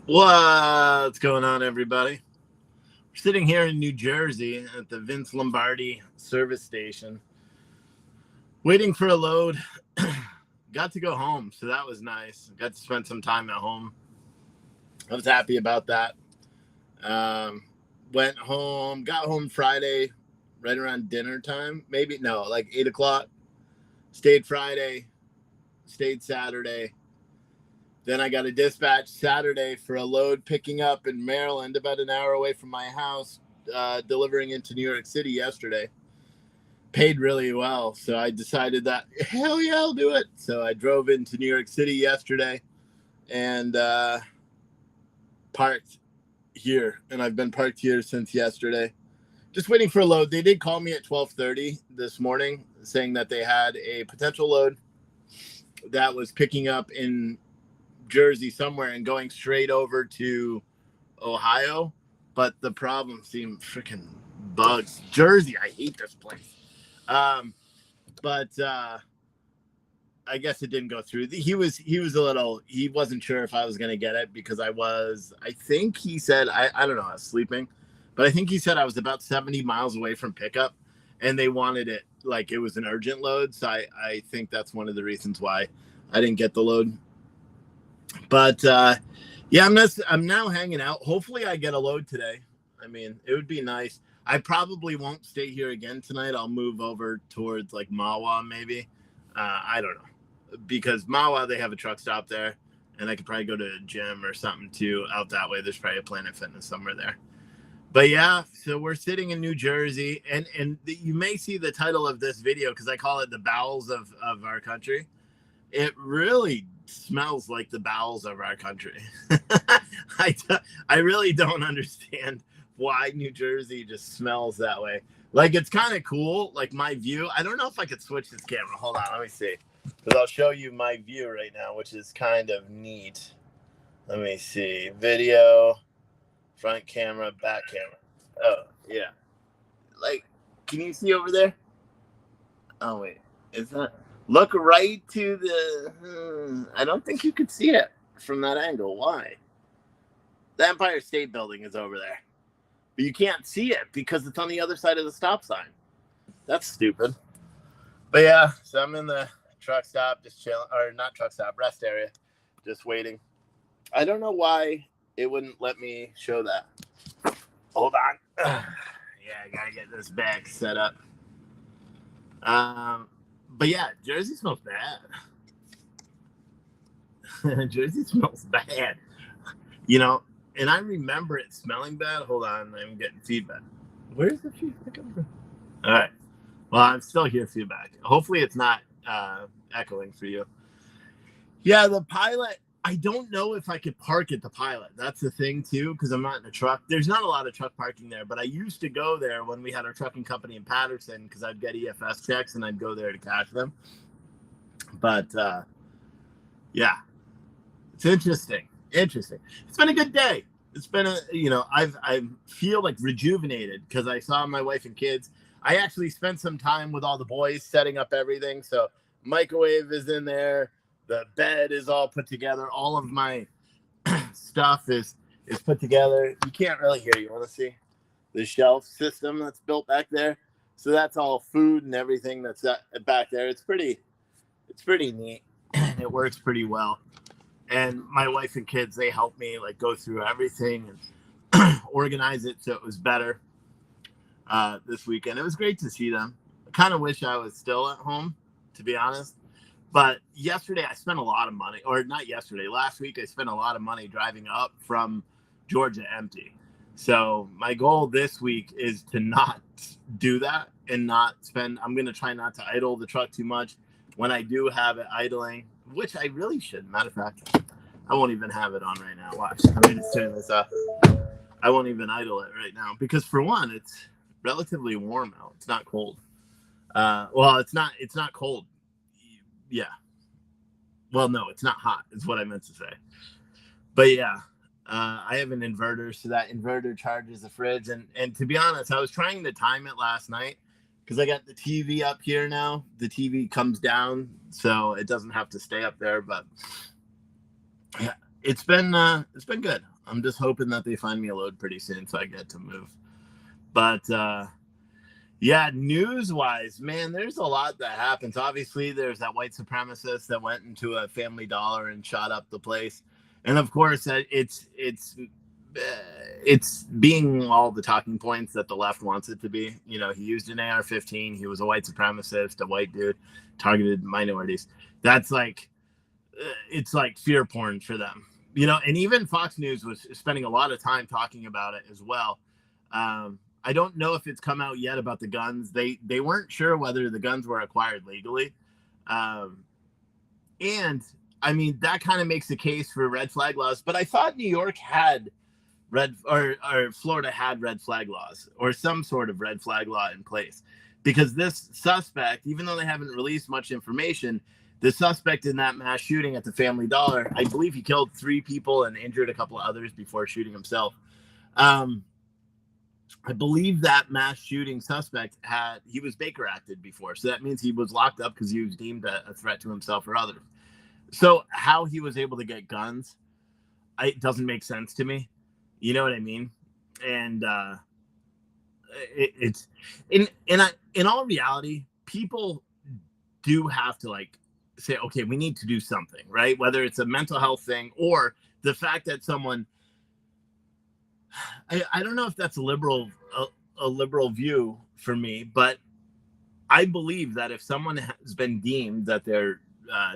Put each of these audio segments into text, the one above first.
What's going on, everybody? We're sitting here in New Jersey at the Vince Lombardi service station, waiting for a load. Got to go home, so that was nice. Got to spend some time at home. I was happy about that. Went home, got home Friday, right around dinner time. Maybe, no, like 8 o'clock. Stayed Friday, stayed Saturday. Then I got a dispatch Saturday for a load picking up in Maryland, about an hour away from my house, delivering into New York City yesterday. Paid really well, so I decided that, hell yeah, I'll do it. So I drove into New York City yesterday and parked here, and I've been parked here since yesterday. Just waiting for a load. They did call me at 12:30 this morning saying that they had a potential load that was picking up in Jersey somewhere and going straight over to Ohio, but the problem seemed freaking bugs. Jersey, I hate this place. But I guess it didn't go through. He was a little, he wasn't sure if I was going to get it because I think he said, I don't know, I was sleeping, but I think he said I was about 70 miles away from pickup and they wanted it like it was an urgent load. So I think that's one of the reasons why I didn't get the load. But yeah, I'm now hanging out. Hopefully I get a load today. I mean, it would be nice. I probably won't stay here again tonight. I'll move over towards like Mawa maybe. I don't know. Because Mawa, they have a truck stop there. And I could probably go to a gym or something too out that way. There's probably a Planet Fitness somewhere there. But yeah, so we're sitting in New Jersey. And you may see the title of this video because I call it the bowels of our country. It really smells like the bowels of our country. I really don't understand why New Jersey just smells that way. Like, it's kind of cool, like my view. I don't know if I could switch this camera. Hold on, let me see. Because I'll show you my view right now, which is kind of neat. Let me see. Video, front camera, back camera. Oh, yeah. Like, can you see over there? Oh, wait. Is that... Look right to the... I don't think you could see it from that angle. Why? The Empire State Building is over there. But you can't see it because it's on the other side of the stop sign. That's stupid. But yeah, so I'm in the truck stop, just chilling. Or not truck stop, rest area. Just waiting. I don't know why it wouldn't let me show that. Hold on. Yeah, I gotta get this bag set up. But yeah, Jersey smells bad. Jersey smells bad. You know, and I remember it smelling bad. Hold on, I'm getting feedback. Where's the feedback coming from? All right. Well, I'm still here feedback. Hopefully it's not echoing for you. Yeah, the Pilot, I don't know if I could park at the Pilot. That's the thing, too, because I'm not in a truck. There's not a lot of truck parking there, but I used to go there when we had our trucking company in Patterson because I'd get EFS checks and I'd go there to cash them. But, yeah, it's interesting. It's been a good day. It's been I feel like rejuvenated because I saw my wife and kids. I actually spent some time with all the boys setting up everything. So microwave is in there. The bed is all put together. All of my stuff is put together. You can't really hear. You want to see the shelf system that's built back there? So that's all food and everything that's back there. It's pretty neat. It works pretty well. And my wife and kids, they helped me like go through everything and organize it so it was better this weekend. It was great to see them. I kind of wish I was still at home, to be honest. But yesterday I spent a lot of money, or not yesterday, last week I spent a lot of money driving up from Georgia empty. So my goal this week is to not do that and not spend, I'm going to try not to idle the truck too much. When I do have it idling, which I really should. Matter of fact, I won't even have it on right now. Watch. I'm going to turn this off. I won't even idle it right now because, for one, it's relatively warm out. It's not cold. Well, it's not cold. Yeah. Well, no, it's not hot. Is what I meant to say. But yeah, I have an inverter, so that inverter charges the fridge. And to be honest, I was trying to time it last night because I got the TV up here now. The TV comes down, so it doesn't have to stay up there. But yeah, it's been good. I'm just hoping that they find me a load pretty soon so I get to move. But yeah, news-wise, man, there's a lot that happens. Obviously, there's that white supremacist that went into a Family Dollar and shot up the place. And of course, it's being all the talking points that the left wants it to be. You know, he used an AR-15. He was a white supremacist, a white dude, targeted minorities. That's like, it's like fear porn for them. You know, and even Fox News was spending a lot of time talking about it as well. I don't know if it's come out yet about the guns. They weren't sure whether the guns were acquired legally. And I mean, that kind of makes the case for red flag laws, but I thought New York had Florida had red flag laws or some sort of red flag law in place, because this suspect, even though they haven't released much information, the suspect in that mass shooting at the Family Dollar, I believe he killed 3 people and injured a couple of others before shooting himself. I believe that mass shooting suspect he was Baker acted before. So that means he was locked up because he was deemed a threat to himself or others. So how he was able to get guns, it doesn't make sense to me. You know what I mean? And it's in all reality, people do have to like say, okay, we need to do something, right? Whether it's a mental health thing or the fact that someone, I don't know if that's a liberal view for me, but I believe that if someone has been deemed that they're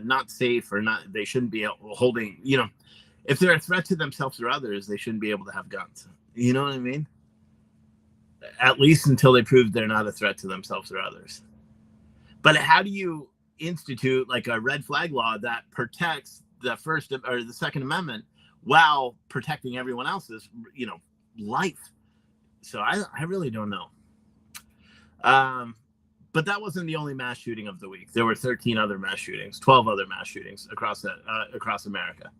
not safe or not, they shouldn't be holding, you know, if they're a threat to themselves or others, they shouldn't be able to have guns. You know what I mean? At least until they prove they're not a threat to themselves or others. But how do you institute like a red flag law that protects the First or the Second Amendment while protecting everyone else's, you know, life? So I really don't know. But that wasn't the only mass shooting of the week. There were 13 other mass shootings, 12 other mass shootings across America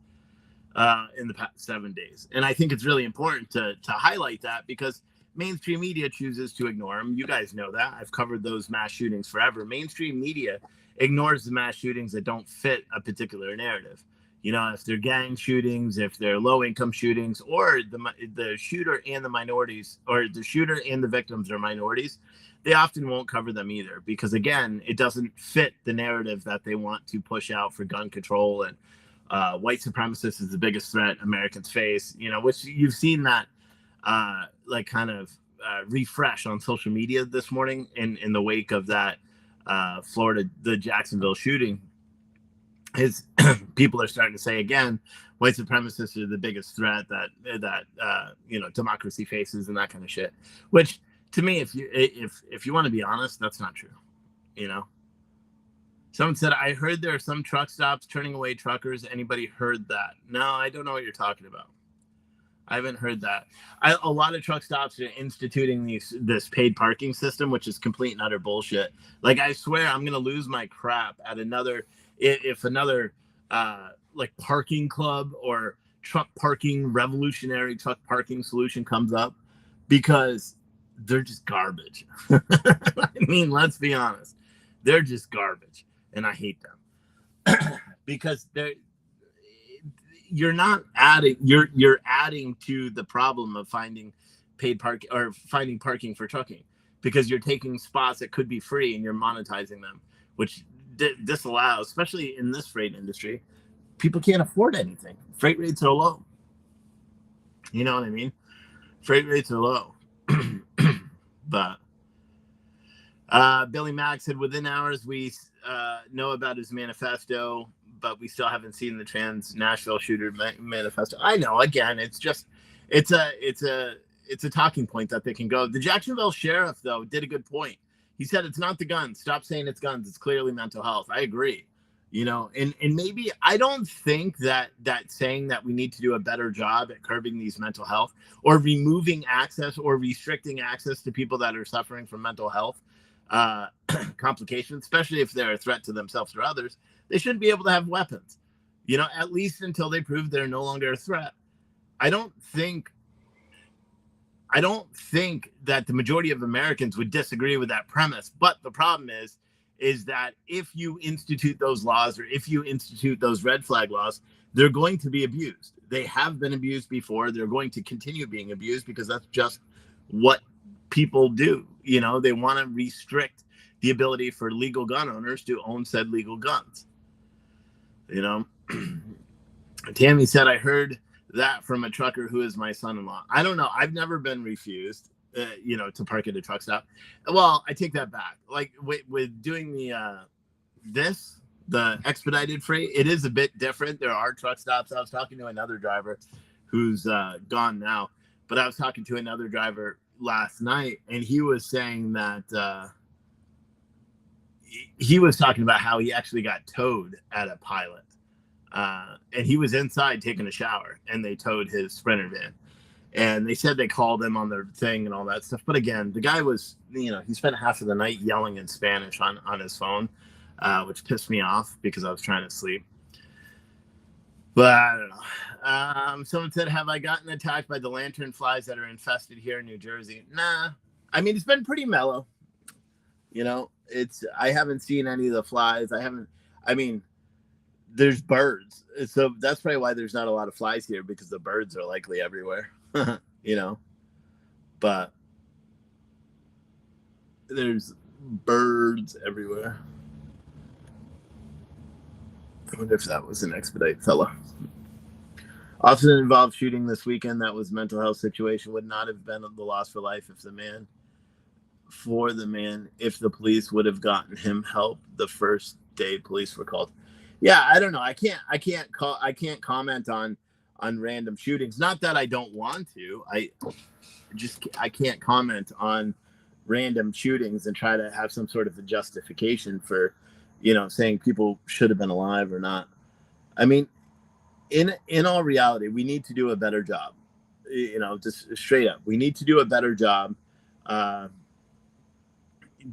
in the past 7 days. And I think it's really important to highlight that, because mainstream media chooses to ignore them. You guys know that. I've covered those mass shootings forever. Mainstream media ignores the mass shootings that don't fit a particular narrative. You know, if they're gang shootings, if they're low-income shootings, or the shooter and the minorities, or the shooter and the victims are minorities, they often won't cover them either, because, again, it doesn't fit the narrative that they want to push out for gun control. And white supremacists is the biggest threat Americans face, you know, which you've seen that like kind of refresh on social media this morning in the wake of that the Jacksonville shooting. Is people are starting to say again, white supremacists are the biggest threat that you know, democracy faces, and that kind of shit. Which, to me, if you want to be honest, that's not true. You know, someone said, I heard there are some truck stops turning away truckers. Anybody heard that? No, I don't know what you're talking about. I haven't heard that. A lot of truck stops are instituting this paid parking system, which is complete and utter bullshit. Like, I swear I'm going to lose my crap at if another like parking club or revolutionary truck parking solution comes up, because they're just garbage. I mean, let's be honest. They're just garbage, and I hate them because you're adding to the problem of finding paid parking or finding parking for trucking, because you're taking spots that could be free and you're monetizing them, which disallows, especially in this freight industry, people can't afford anything. Freight rates are low. You know what I mean? Freight rates are low. But Billy Mack said, within hours we know about his manifesto, but we still haven't seen the trans Nashville shooter manifesto. I know, again, it's a talking point that they can go. The Jacksonville sheriff, though, did a good point. He said, it's not the guns. Stop saying it's guns. It's clearly mental health. I agree. You know, and maybe I don't think that saying that we need to do a better job at curbing these mental health or removing access or restricting access to people that are suffering from mental health complications, especially if they're a threat to themselves or others, they shouldn't be able to have weapons, you know, at least until they prove they're no longer a threat. I don't think that the majority of Americans would disagree with that premise. But the problem is that if you institute those laws or if you institute those red flag laws, they're going to be abused. They have been abused before. They're going to continue being abused because that's just what people do. They want to restrict the ability for legal gun owners to own said legal guns. Tammy said, I heard that from a trucker who is my son-in-law. I don't know. I've never been refused, to park at a truck stop. Well, I take that back. Like with doing the expedited freight, it is a bit different. There are truck stops. I was talking to another driver who's gone now, but I was talking to another driver last night, and he was saying that he was talking about how he actually got towed at a Pilot. And he was inside taking a shower, and they towed his Sprinter van. And they said they called him on their thing and all that stuff. But again, the guy was, he spent half of the night yelling in Spanish on his phone, which pissed me off because I was trying to sleep. But I don't know. Someone said, have I gotten attacked by the lantern flies that are infested here in New Jersey? Nah. I mean, it's been pretty mellow. I haven't seen any of the flies. There's birds. So that's probably why there's not a lot of flies here, because the birds are likely everywhere, but there's birds everywhere. I wonder if that was an expedite fella. Often involved shooting this weekend. That was mental health situation. Would not have been the loss for life if the police would have gotten him help the first day police were called. Yeah, I don't know. I can't comment on random shootings. Not that I don't want to. I can't comment on random shootings and try to have some sort of a justification for, saying people should have been alive or not. I mean, in all reality, we need to do a better job. Just straight up, we need to do a better job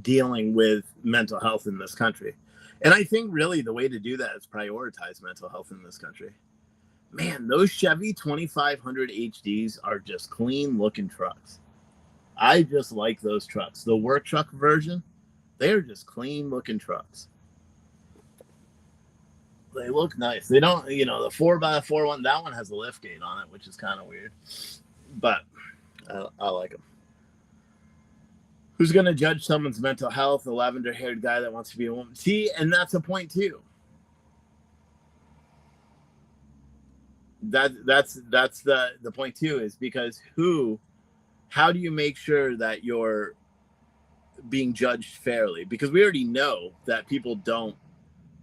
dealing with mental health in this country. And I think really the way to do that is prioritize mental health in this country. Man, those Chevy 2500 HDs are just clean looking trucks. I just like those trucks. The work truck version, they're just clean looking trucks. They look nice. They don't, the 4x4 one, that one has a lift gate on it, which is kind of weird. But I like them. Who's going to judge someone's mental health? A lavender-haired guy that wants to be a woman. See, and that's a point too. That's the point too, is because how do you make sure that you're being judged fairly? Because we already know that people don't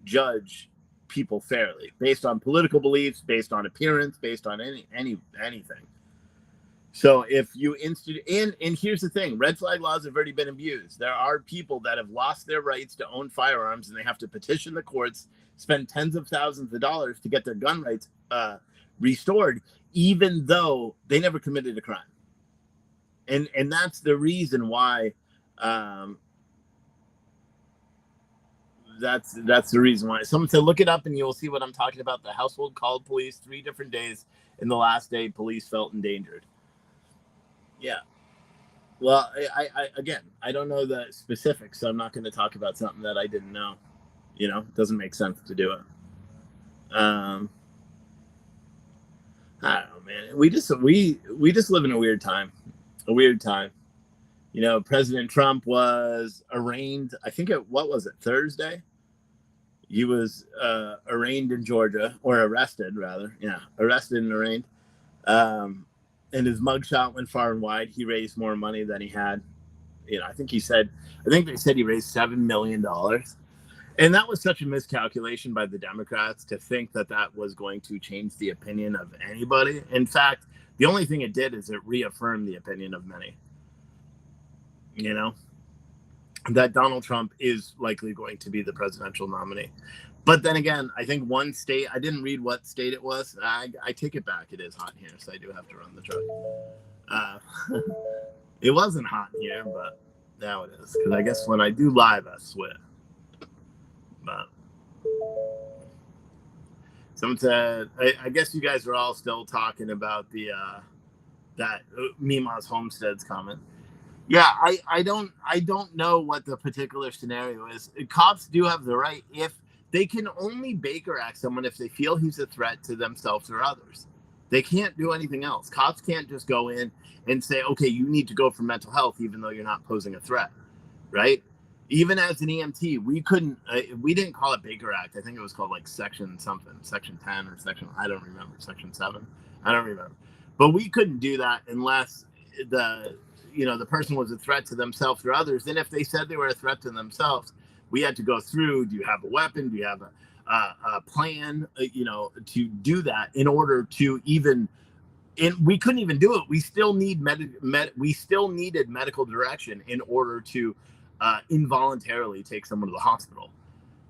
judge people fairly based on political beliefs, based on appearance, based on anything. So if you and here's the thing, red flag laws have already been abused. There are people that have lost their rights to own firearms, and they have to petition the courts, spend tens of thousands of dollars to get their gun rights restored, even though they never committed a crime. And that's the reason why. That's the reason why. Someone said, look it up and you'll see what I'm talking about. The household called police 3 different days. In the last day, police felt endangered. Yeah. Well, I don't know the specifics, so I'm not going to talk about something that I didn't know. It doesn't make sense to do it. I don't know, man. We just live in a weird time. President Trump was arraigned. I think Thursday? He was arraigned in Georgia, or arrested rather. Yeah, arrested and arraigned. And his mugshot went far and wide. He raised more money than he had. I think they said he raised $7 million. And that was such a miscalculation by the Democrats to think that was going to change the opinion of anybody. In fact, the only thing it did is it reaffirmed the opinion of many. That Donald Trump is likely going to be the presidential nominee. But then again, I think one state, I didn't read what state it was. I take it back. It is hot here, so I do have to run the truck. It wasn't hot here, but now it is. Because I guess when I do live, I sweat. But someone said, I guess you guys are all still talking about that Mima's Homesteads comment. Yeah, I don't know what the particular scenario is. Cops do have the right, if they can only Baker Act someone if they feel he's a threat to themselves or others. They can't do anything else. Cops can't just go in and say, okay, you need to go for mental health, even though you're not posing a threat, right? Even as an EMT, we didn't call it Baker Act. I think it was called like section something, section 10 or section, I don't remember, section 7. I don't remember. But we couldn't do that unless the person was a threat to themselves or others. And if they said they were a threat to themselves, we had to go through, do you have a weapon? Do you have a plan, to do that in order to even, and we couldn't even do it. We still needed medical direction in order to involuntarily take someone to the hospital.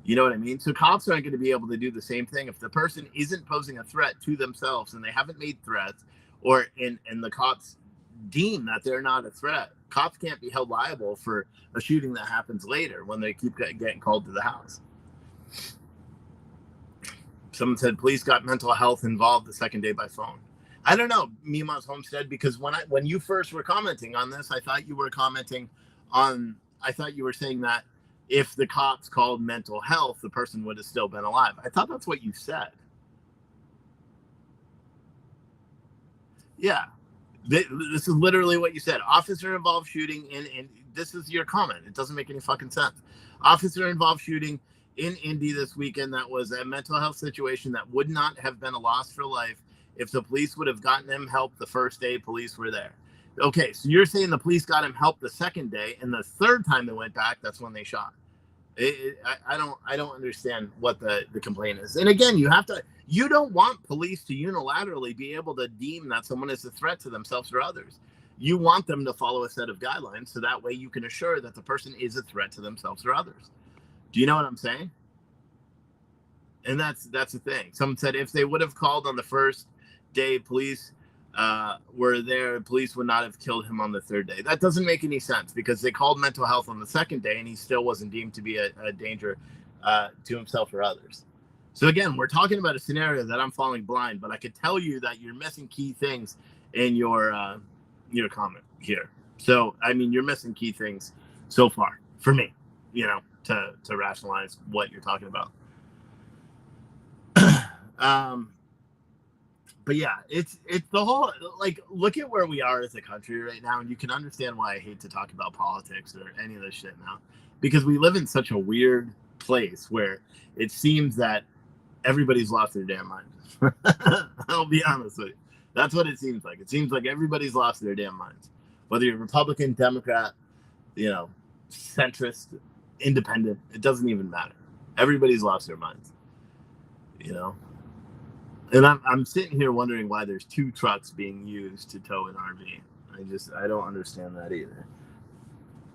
You know what I mean? So cops aren't going to be able to do the same thing if the person isn't posing a threat to themselves and they haven't made threats, and the cops deem that they're not a threat. Cops can't be held liable for a shooting that happens later when they keep getting called to the house. Someone said police got mental health involved the second day by phone. I don't know, Mima's Homestead, because when you first were commenting on this, I thought you were saying that if the cops called mental health, the person would have still been alive. I thought that's what you said. Yeah. This is literally what you said. Officer involved shooting and this is your comment. It doesn't make any fucking sense. Officer involved shooting in Indy this weekend. That was a mental health situation that would not have been a loss for life if the police would have gotten him help the first day police were there. Okay, so you're saying the police got him help the second day, and the third time they went back, that's when they shot. I don't understand what the complaint is. And again, you don't want police to unilaterally be able to deem that someone is a threat to themselves or others. You want them to follow a set of guidelines so that way you can assure that the person is a threat to themselves or others. Do you know what I'm saying? And that's the thing. Someone said if they would have called on the first day police were there, police would not have killed him on the third day. That doesn't make any sense because they called mental health on the second day and he still wasn't deemed to be a danger to himself or others. So again, we're talking about a scenario that I'm falling blind, but I could tell you that you're missing key things in your comment here. So, I mean, you're missing key things so far for me, to rationalize what you're talking about. But yeah, it's the whole, like, look at where we are as a country right now, and you can understand why I hate to talk about politics or any of this shit now, because we live in such a weird place where it seems that everybody's lost their damn mind. I'll be honest with you. That's what it seems like. It seems like everybody's lost their damn minds. Whether you're Republican, Democrat, centrist, independent, it doesn't even matter. Everybody's lost their minds. And I'm sitting here wondering why there's 2 trucks being used to tow an RV. I don't understand that either.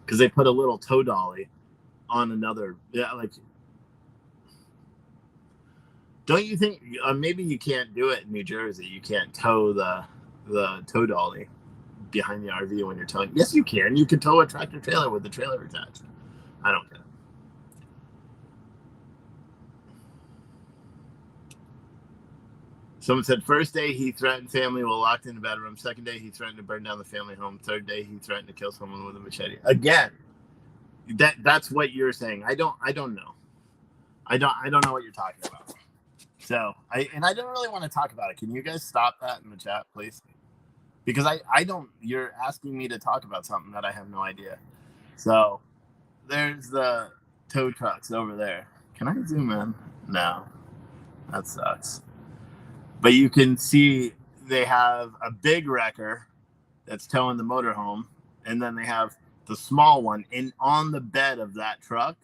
Because they put a little tow dolly on another. Yeah, like, don't you think maybe you can't do it in New Jersey? You can't tow the tow dolly behind the RV when you're towing. Yes, you can. You can tow a tractor trailer with the trailer attached. I don't care. Someone said first day he threatened family while locked in the bedroom. Second day he threatened to burn down the family home. Third day he threatened to kill someone with a machete. Again, that's what you're saying. I don't know. I don't know what you're talking about. So I don't really want to talk about it. Can you guys stop that in the chat, please? Because I don't. You're asking me to talk about something that I have no idea. So there's the tow trucks over there. Can I zoom in? No, that sucks. But you can see they have a big wrecker that's towing the motorhome, and then they have the small one. And on the bed of that truck,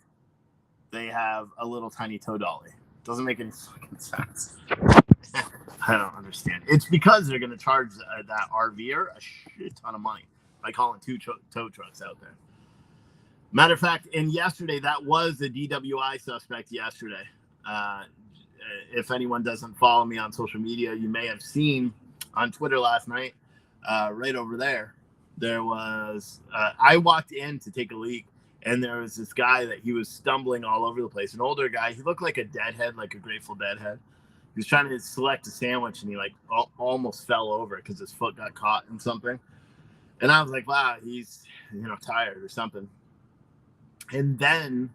they have a little tiny tow dolly. Doesn't make any fucking sense. I don't understand. It's because they're going to charge that RVer a shit ton of money by calling 2 tow trucks out there. Matter of fact, and yesterday, that was a DWI suspect yesterday. If anyone doesn't follow me on social media, you may have seen on Twitter last night, right over there was, I walked in to take a leak, and there was this guy that he was stumbling all over the place, an older guy. He looked like a deadhead, like a Grateful Dead head. He was trying to select a sandwich, and he almost fell over because his foot got caught in something. And I was like, wow, he's tired or something. And then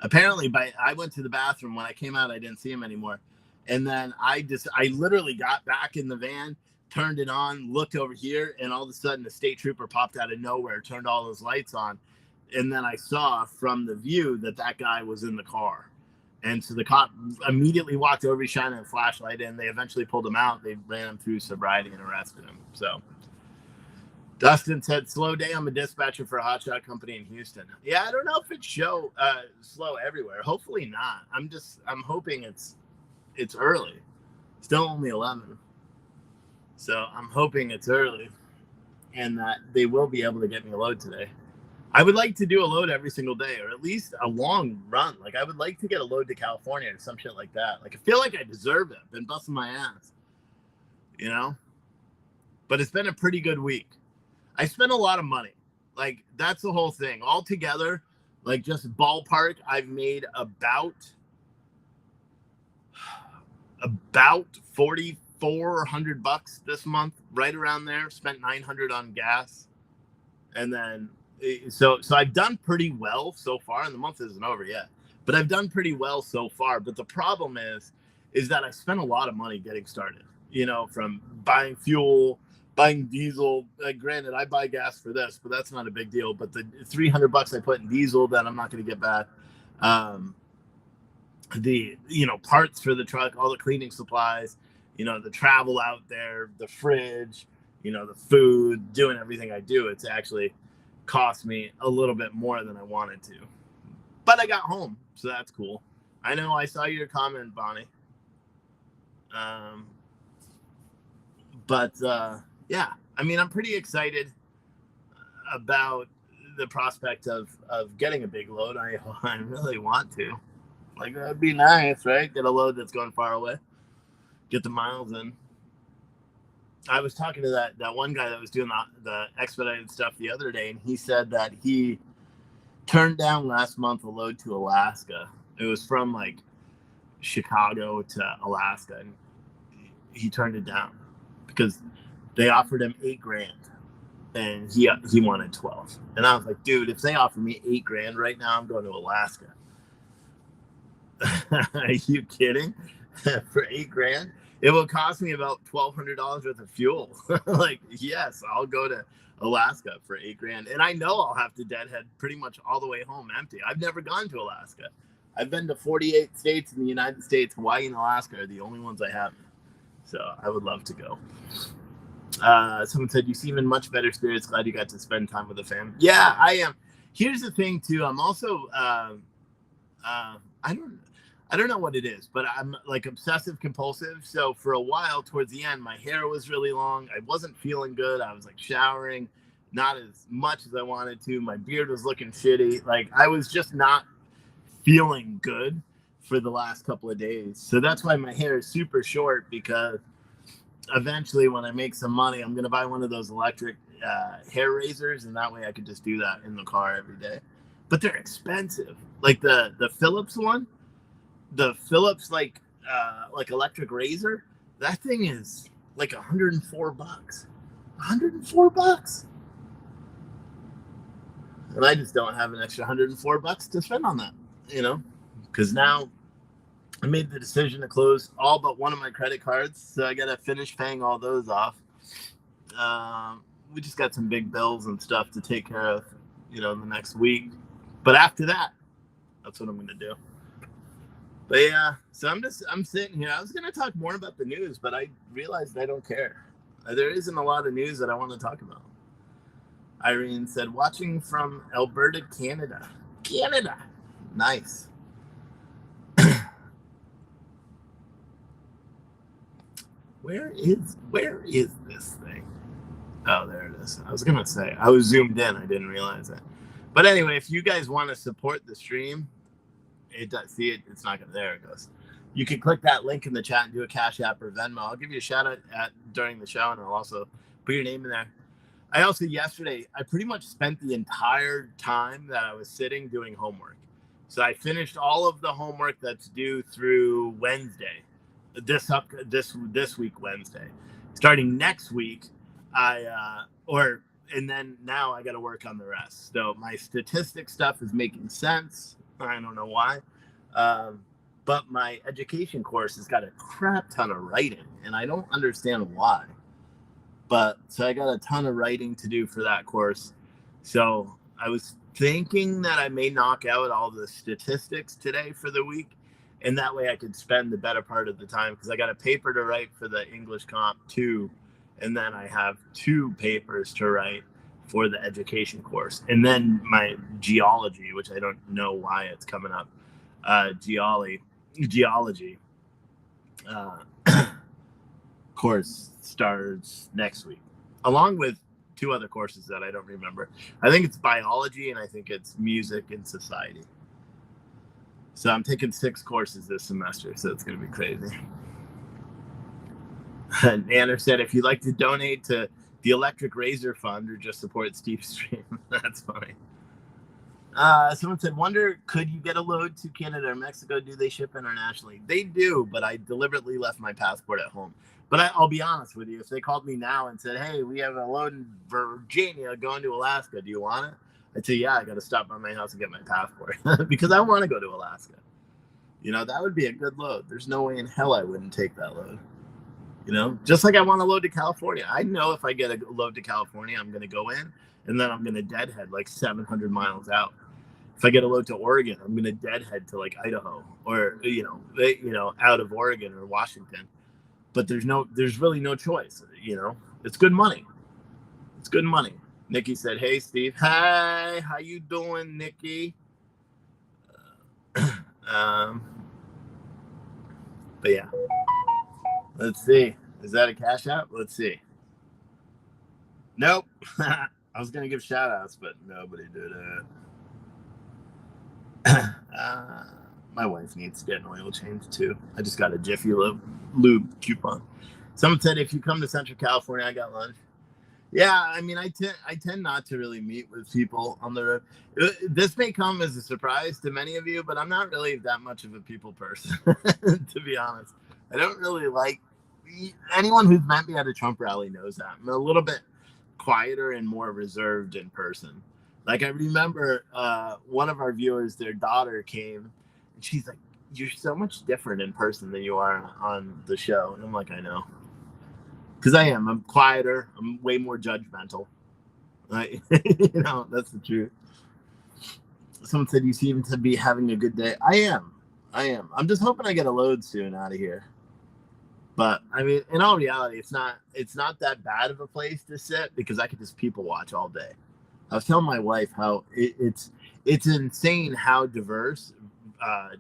apparently I went to the bathroom. When I came out, I didn't see him anymore. And then I literally got back in the van, turned it on, looked over here, and all of a sudden a state trooper popped out of nowhere, turned all those lights on. And then I saw from the view that guy was in the car. And so the cop immediately walked over, he shined a flashlight in. They eventually pulled him out. They ran him through sobriety and arrested him. So Dustin said, slow day. I'm a dispatcher for a hotshot company in Houston. Yeah, I don't know if it's slow everywhere. Hopefully not. I'm hoping it's early. Still only 11. So I'm hoping it's early and that they will be able to get me a load today. I would like to do a load every single day, or at least a long run. Like, I would like to get a load to California or some shit like that. Like, I feel like I deserve it. I've been busting my ass, you know? But it's been a pretty good week. I spent a lot of money. Like, that's the whole thing. Altogether, like, just ballpark, I've made about $4,400 this month, right around there. Spent $900 on gas. And then so I've done pretty well so far, and the month isn't over yet, but I've done pretty well so far. But the problem is that I spent a lot of money getting started, you know, from buying fuel, buying diesel. Granted, I buy gas for this, but that's not a big deal. But the $300 I put in diesel that I'm not going to get back, the, you know, parts for the truck, all the cleaning supplies, you know, the travel out there, the fridge, you know, the food, doing everything I do, it's actually cost me a little bit more than I wanted to. But I got home, so that's cool. I know I saw your comment, Bonnie. Yeah, I mean, I'm pretty excited about the prospect of getting a big load. I really want to. Like, that'd be nice, right? Get a load that's going far away. Get the miles in. I was talking to that one guy that was doing the expedited stuff the other day, and he said that he turned down last month a load to Alaska. It was from like Chicago to Alaska, and he turned it down because they offered him $8,000, and he wanted 12. And I was like, dude, if they offer me $8,000 right now, I'm going to Alaska. Are you kidding? For $8,000? It will cost me about $1,200 worth of fuel. Like, yes, I'll go to Alaska for $8,000. And I know I'll have to deadhead pretty much all the way home empty. I've never gone to Alaska. I've been to 48 states in the United States. Hawaii and Alaska are the only ones I haven't. So I would love to go. Someone said, you seem in much better spirits. Glad you got to spend time with the family. Yeah, I am. Here's the thing, too. I'm also, I don't know what it is, but I'm like obsessive compulsive. So for a while towards the end, my hair was really long. I wasn't feeling good. I was like showering, not as much as I wanted to. My beard was looking shitty. Like, I was just not feeling good for the last couple of days. So that's why my hair is super short, because eventually when I make some money, I'm going to buy one of those electric hair razors. And that way I could just do that in the car every day. But they're expensive. Like the Philips one. The Philips like electric razor, that thing is like $104. $104. And I just don't have an extra $104 to spend on that, you know, because now I made the decision to close all but one of my credit cards. So I got to finish paying all those off. We just got some big bills and stuff to take care of, you know, the next week. But after that, that's what I'm going to do. But yeah, so I'm sitting here. I was going to talk more about the news, but I realized I don't care. There isn't a lot of news that I want to talk about. Irene said, watching from Alberta, Canada. Canada. Nice. Where is this thing? Oh, there it is. I was going to say, I was zoomed in. I didn't realize that. But anyway, if you guys want to support the stream, it does. See it? It's not gonna. There it goes. You can click that link in the chat and do a Cash App or Venmo. I'll give you a shout out during the show, and I'll also put your name in there. I also yesterday I pretty much spent the entire time that I was sitting doing homework. So I finished all of the homework that's due through Wednesday. This week Wednesday. Starting next week, and then now I got to work on the rest. So my statistic stuff is making sense. I don't know why. But my education course has got a crap ton of writing, and I don't understand why. But so I got a ton of writing to do for that course. So I was thinking that I may knock out all the statistics today for the week, and that way I could spend the better part of the time, because I got a paper to write for the English comp too, and then I have 2 papers to write for the education course, and then my geology, which I don't know why it's coming up, geology course starts next week, along with 2 other courses that I don't remember. I think it's biology, and I think it's music and society. So I'm taking 6 courses this semester, so it's going to be crazy. Nanner said, if you'd like to donate to the Electric Razor Fund or just support Steve's stream, that's funny. Someone said, wonder, could you get a load to Canada or Mexico? Do they ship internationally? They do, but I deliberately left my passport at home. But I'll be honest with you, if they called me now and said, hey, we have a load in Virginia going to Alaska, do you want it? I'd say, yeah, I got to stop by my house and get my passport because I want to go to Alaska. You know, that would be a good load. There's no way in hell I wouldn't take that load. You know, just like I want a load to California. I know if I get a load to California, I'm going to go in, and then I'm going to deadhead like 700 miles out. If I get a load to Oregon, I'm going to deadhead to like Idaho or, out of Oregon or Washington. But there's really no choice. You know, it's good money. It's good money. Nikki said, hey, Steve. Hi, how you doing, Nikki? But yeah, let's see. Is that a cash app? Let's see. Nope. I was going to give shout outs, but nobody did it. My wife needs to get an oil change too. I just got a Jiffy Lube coupon. Someone said, if you come to Central California, I got lunch. Yeah, I mean, I tend not to really meet with people on the road. This may come as a surprise to many of you, but I'm not really that much of a people person, to be honest. I don't really like anyone who's met me at a Trump rally knows that. I'm a little bit quieter and more reserved in person. Like I remember one of our viewers, their daughter came, and she's like, "You're so much different in person than you are on the show." And I'm like, "I know." Because I am. I'm quieter. I'm way more judgmental. That's the truth. Someone said you seem to be having a good day. I am. I'm just hoping I get a load soon out of here. But I mean, in all reality, it's not that bad of a place to sit because I could just people watch all day. I was telling my wife how it's insane how diverse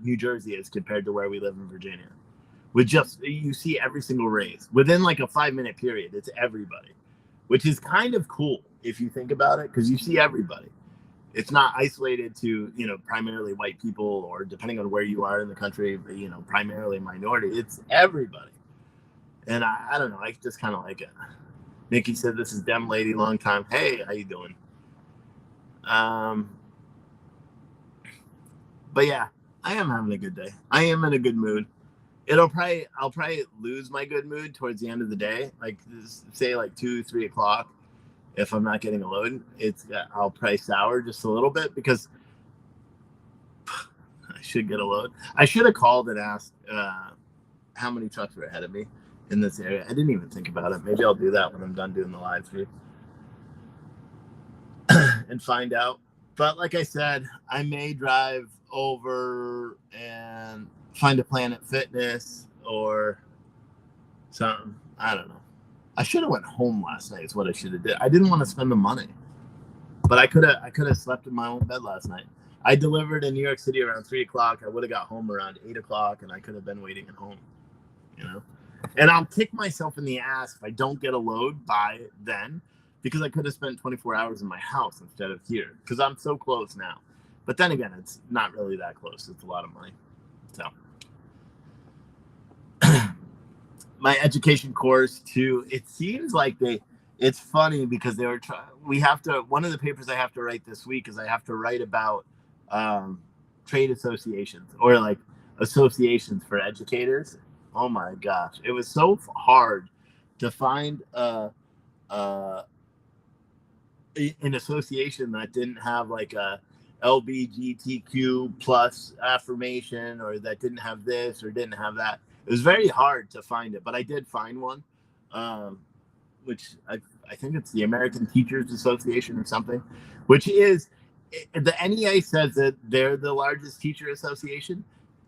New Jersey is compared to where we live in Virginia. You see every single race within like a 5-minute period. It's everybody, which is kind of cool if you think about it, because you see everybody. It's not isolated to, primarily white people, or depending on where you are in the country, primarily minority. It's everybody. And I don't know. I just kind of like it. Nikki said, this is Dem Lady, long time. Hey, how you doing? But yeah, I am having a good day. I am in a good mood. I'll probably lose my good mood towards the end of the day, like say like 2-3 o'clock. If I'm not getting a load, I'll probably sour just a little bit because I should get a load. I should have called and asked how many trucks were ahead of me in this area. I didn't even think about it. Maybe I'll do that when I'm done doing the live stream and find out. But like I said, I may drive over and find a Planet Fitness or something. I don't know. I should have went home last night is what I should have did. I didn't want to spend the money, but I could have slept in my own bed last night. I delivered in New York City around 3 o'clock. I would have got home around 8 o'clock, and I could have been waiting at home, And I'll kick myself in the ass if I don't get a load by then, because I could have spent 24 hours in my house instead of here, because I'm so close now. But then again, it's not really that close. It's a lot of money. So my education course too, it seems like it's funny because they were one of the papers I have to write this week is I have to write about trade associations, or like associations for educators. Oh my gosh, it was so hard to find an association that didn't have like a LBGTQ plus affirmation, or that didn't have this or didn't have that. It was very hard to find it, but I did find one, which I think it's the American Teachers Association or something, which is the NEA says that they're the largest teacher association.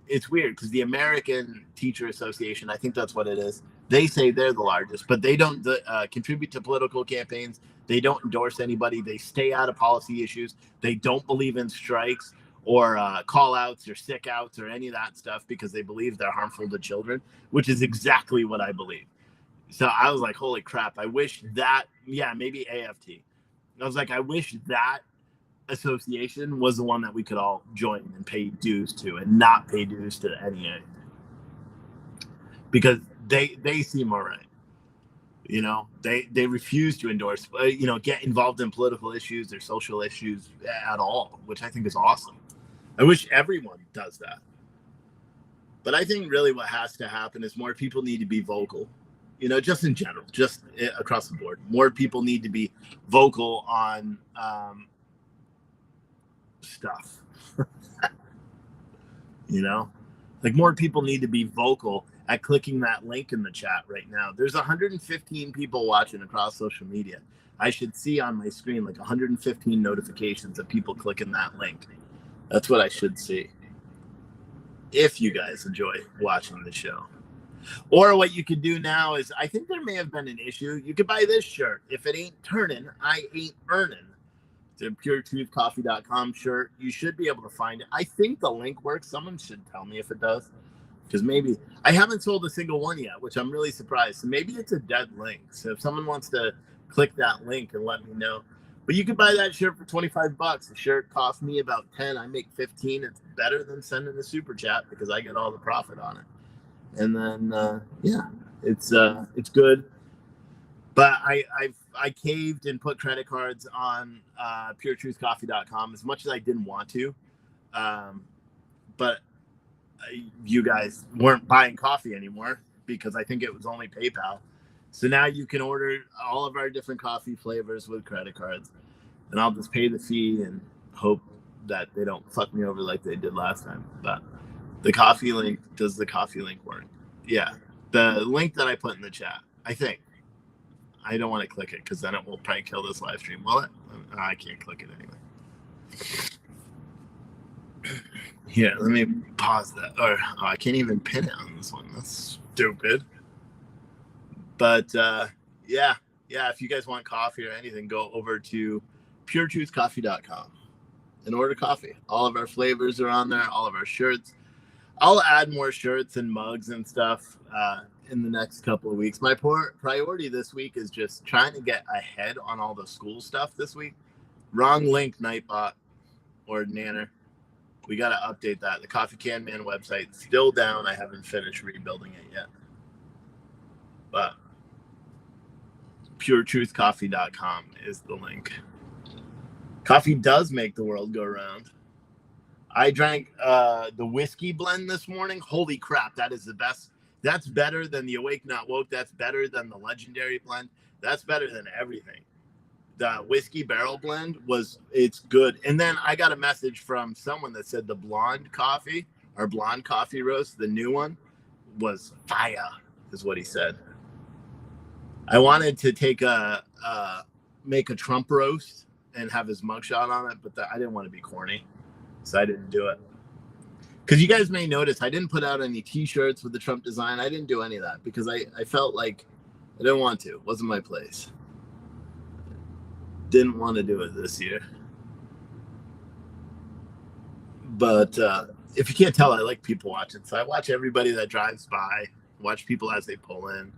It's weird because the American Teacher Association, I think that's what it is. They say they're the largest, but they don't contribute to political campaigns. They don't endorse anybody. They stay out of policy issues. They don't believe in strikes or call outs or sick outs or any of that stuff because they believe they're harmful to children, which is exactly what I believe. So I was like, holy crap, I wish that, yeah, maybe AFT. I was like, I wish that association was the one that we could all join and pay dues to and not pay dues to the NEA. Because they seem all right. You know, they refuse to endorse, get involved in political issues or social issues at all, which I think is awesome. I wish everyone does that. But I think really what has to happen is more people need to be vocal, just in general, just across the board. More people need to be vocal on stuff, like more people need to be vocal at clicking that link in the chat right now. There's 115 people watching across social media. I should see on my screen like 115 notifications of people clicking that link. That's what I should see. If you guys enjoy watching the show. Or what you could do now is, I think there may have been an issue. You could buy this shirt. If it ain't turning, I ain't earning. It's a puretruthcoffee.com shirt. You should be able to find it. I think the link works. Someone should tell me if it does. Because maybe I haven't sold a single one yet, which I'm really surprised. So maybe it's a dead link. So if someone wants to click that link and let me know. But you can buy that shirt for $25. The shirt cost me about 10. I make 15. It's better than sending a super chat because I get all the profit on it. And then it's good. But I caved and put credit cards on puretruthcoffee.com as much as I didn't want to. But you guys weren't buying coffee anymore because I think it was only PayPal. So now you can order all of our different coffee flavors with credit cards. And I'll just pay the fee and hope that they don't fuck me over like they did last time. But the coffee link, does the coffee link work? Yeah. The link that I put in the chat, I think. I don't want to click it because then it will probably kill this live stream. Will it? I can't click it anyway. Here, let me pause that. Or I can't even pin it on this one. That's stupid. But yeah, if you guys want coffee or anything, go over to puretruthcoffee.com and order coffee. All of our flavors are on there, all of our shirts. I'll add more shirts and mugs and stuff in the next couple of weeks. My priority this week is just trying to get ahead on all the school stuff this week. Wrong link, Nightbot or Nanner. We got to update that. The Coffee Can Man website still down. I haven't finished rebuilding it yet. But puretruthcoffee.com is the link. Coffee does make the world go round. I drank the whiskey blend this morning. Holy crap, that is the best. That's better than the Awake Not Woke. That's better than the Legendary blend. That's better than everything. The whiskey barrel blend it's good. And then I got a message from someone that said the blonde coffee, our blonde coffee roast, the new one, was fire, is what he said. I wanted to make a Trump roast and have his mugshot on it, but I didn't want to be corny, so I didn't do it. Because you guys may notice I didn't put out any T-shirts with the Trump design. I didn't do any of that because I felt like I didn't want to. It wasn't my place. Didn't want to do it this year. But if you can't tell, I like people watching. So I watch everybody that drives by, watch people as they pull in.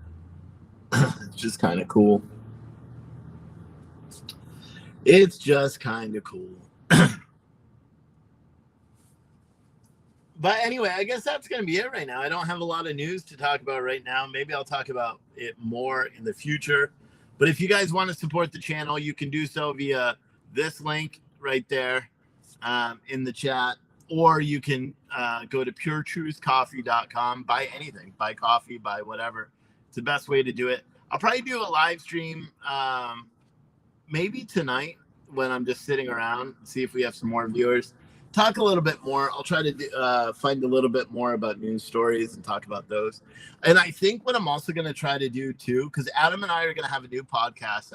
It's just kind of cool. It's just kind of cool. But anyway, I guess that's going to be it right now. I don't have a lot of news to talk about right now. Maybe I'll talk about it more in the future. But if you guys want to support the channel, you can do so via this link right there in the chat. Or you can go to puretruthcoffee.com, buy anything, buy coffee, buy whatever. It's the best way to do it. I'll probably do a live stream maybe tonight when I'm just sitting around, see if we have some more viewers. Talk a little bit more. I'll try to find a little bit more about news stories and talk about those. And I think what I'm also going to try to do too, because Adam and I are going to have a new podcast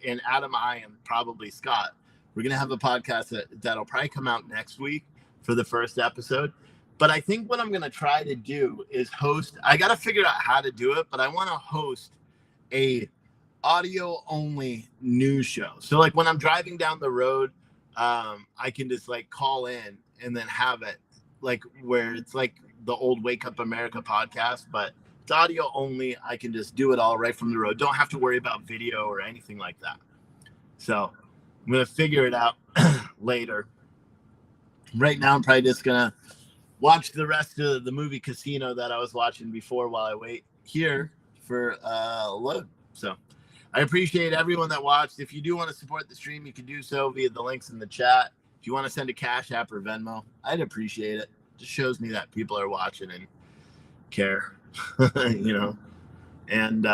and Adam, I am probably Scott. We're going to have a podcast that'll probably come out next week for the first episode. But I think what I'm going to try to do is host. I got to figure out how to do it, but I want to host a audio only news show. So like when I'm driving down the road, I can just like call in and then have it like where it's like the old Wake Up America podcast, but it's audio only. I can just do it all right from the road. Don't have to worry about video or anything like that. So I'm going to figure it out later. Right now, I'm probably just going to watch the rest of the movie Casino that I was watching before while I wait here for load. So I appreciate everyone that watched. If you do want to support the stream, you can do so via the links in the chat. If you want to send a Cash App or Venmo, I'd appreciate it. Just shows me that people are watching and care, and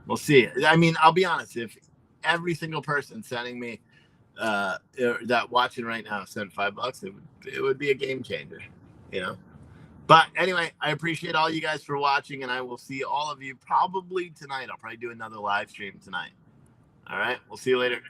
we'll see. I mean, I'll be honest, if every single person sending me that watching right now sent $5, it would be a game changer, But anyway, I appreciate all you guys for watching, and I will see all of you probably tonight. I'll probably do another live stream tonight. All right, we'll see you later.